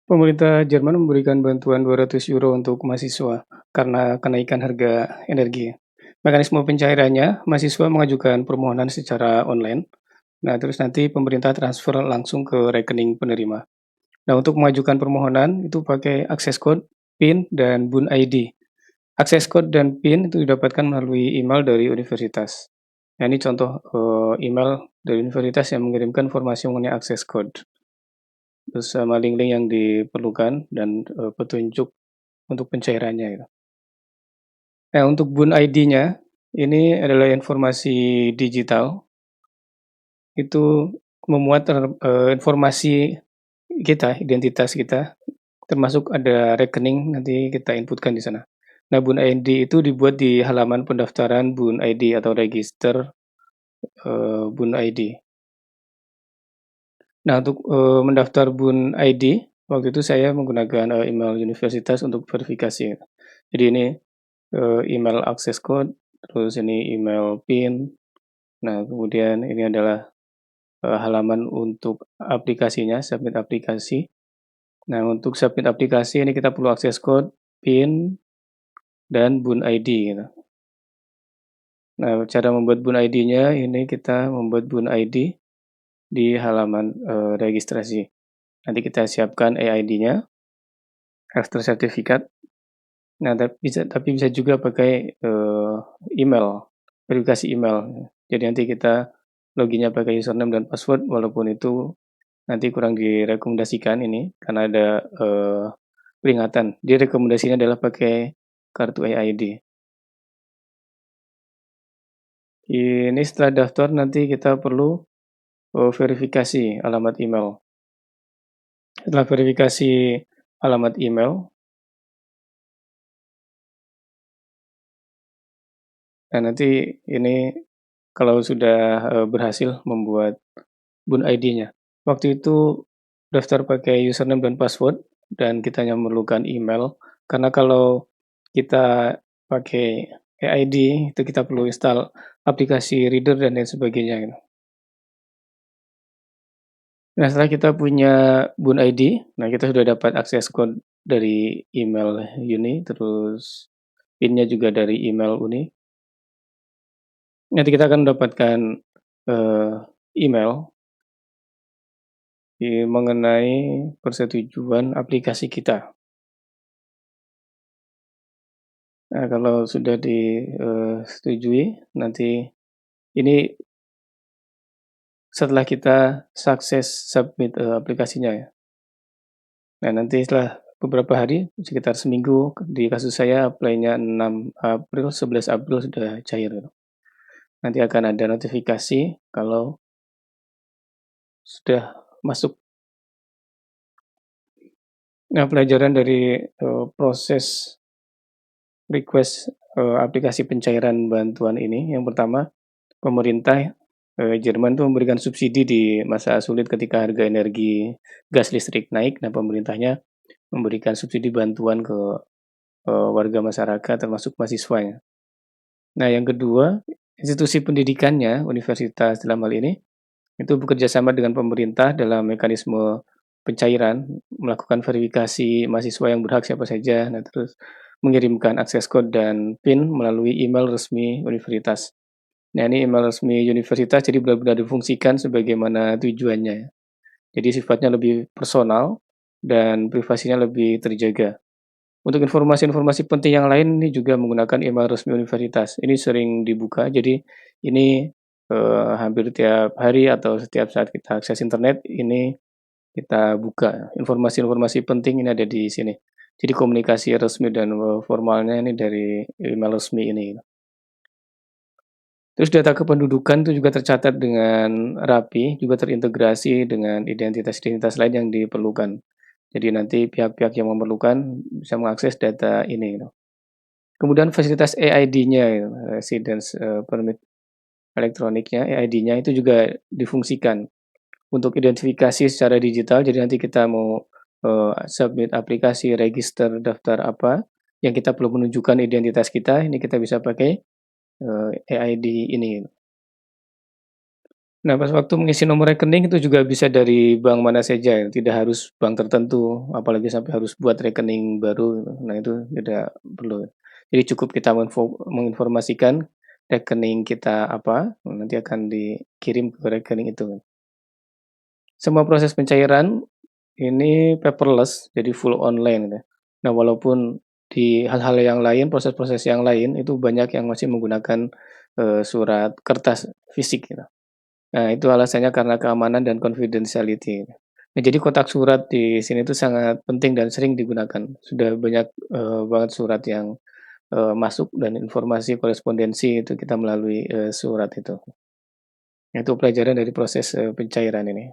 Pemerintah Jerman memberikan bantuan €200 untuk mahasiswa karena kenaikan harga energi. Mekanisme pencairannya, mahasiswa mengajukan permohonan secara online. Nah, terus nanti pemerintah transfer langsung ke rekening penerima. Nah, untuk mengajukan permohonan itu pakai akses code, PIN, dan Bun ID. Akses code dan PIN itu didapatkan melalui email dari universitas. Nah, ini contoh email dari universitas yang mengirimkan informasi mengenai akses code. Terus sama link-link yang diperlukan dan, petunjuk untuk pencairannya gitu. Nah, untuk Bun ID-nya, ini adalah informasi digital, itu memuat informasi kita, identitas kita, termasuk ada rekening nanti kita inputkan di sana. Nah, Bun ID itu dibuat di halaman pendaftaran Bun ID atau register, Bun ID. Nah, untuk, mendaftar Bun ID, waktu itu saya menggunakan, email universitas untuk verifikasi. Jadi ini email akses code, terus ini email PIN. Nah, kemudian ini adalah, halaman untuk aplikasinya, submit aplikasi. Nah, untuk submit aplikasi ini kita perlu akses code, PIN, dan Bun ID gitu. Nah, cara membuat Bun ID-nya ini kita membuat Bun ID di halaman, registrasi. Nanti kita siapkan EID-nya, after sertifikat. Nah, tapi bisa juga pakai, email, verifikasi email. Jadi nanti kita loginnya pakai username dan password, walaupun itu nanti kurang direkomendasikan ini, karena ada, peringatan. Dia rekomendasinya adalah pakai kartu EID. Ini setelah daftar nanti kita perlu, verifikasi alamat email. Setelah verifikasi alamat email, nah nanti ini kalau sudah, berhasil membuat Bun ID-nya. Waktu itu daftar pakai username dan password dan kita hanya memerlukan email, karena kalau kita pakai EID itu kita perlu install aplikasi reader dan lain sebagainya gitu. Nah, setelah kita punya Bun ID, nah kita sudah dapat akses code dari email Uni, terus PIN-nya juga dari email Uni. Nanti kita akan mendapatkan, eee, email mengenai persetujuan aplikasi kita. Nah, kalau sudah disetujui, nanti ini setelah kita sukses submit, aplikasinya ya. Nah, nanti setelah beberapa hari, sekitar seminggu, di kasus saya apply-nya 6 April, 11 April sudah cair gitu. Nanti akan ada notifikasi kalau sudah masuk. Nah, pelajaran dari, proses request, aplikasi pencairan bantuan ini, yang pertama, pemerintah, Jerman tuh memberikan subsidi di masa sulit ketika harga energi, gas listrik naik. Nah, pemerintahnya memberikan subsidi bantuan ke, warga masyarakat termasuk mahasiswanya. Nah, yang kedua, institusi pendidikannya, universitas dalam hal ini, itu bekerja sama dengan pemerintah dalam mekanisme pencairan, melakukan verifikasi mahasiswa yang berhak siapa saja, nah terus mengirimkan akses code dan PIN melalui email resmi universitas. Nah, ini email resmi universitas jadi benar-benar difungsikan sebagaimana tujuannya. Jadi sifatnya lebih personal dan privasinya lebih terjaga. Untuk informasi-informasi penting yang lain ini juga menggunakan email resmi universitas. Ini sering dibuka, jadi ini, hampir tiap hari atau setiap saat kita akses internet, ini kita buka. Informasi-informasi penting ini ada di sini. Jadi komunikasi resmi dan, formalnya ini dari email resmi ini. Terus data kependudukan itu juga tercatat dengan rapi, juga terintegrasi dengan identitas-identitas lain yang diperlukan. Jadi nanti pihak-pihak yang memerlukan bisa mengakses data ini gitu. Kemudian fasilitas EID-nya gitu, Residence, Permit elektroniknya, EID-nya itu juga difungsikan untuk identifikasi secara digital. Jadi nanti kita mau, submit aplikasi, register, daftar apa, yang kita perlu menunjukkan identitas kita, ini kita bisa pakai, EID ini. Nah, pas waktu mengisi nomor rekening itu juga bisa dari bank mana saja, tidak harus bank tertentu, apalagi sampai harus buat rekening baru, nah itu tidak perlu. Jadi cukup kita menginformasikan rekening kita apa, nanti akan dikirim ke rekening itu. Semua proses pencairan ini paperless, jadi full online ya. Nah, walaupun di hal-hal yang lain, proses-proses yang lain itu banyak yang masih menggunakan, surat kertas fisik gitu. Nah, itu alasannya karena keamanan dan confidentiality. Nah, jadi kotak surat di sini tuh sangat penting dan sering digunakan. Sudah banyak, banget surat yang, masuk dan informasi korespondensi itu kita melalui, surat itu. Itu pelajaran dari proses, pencairan ini.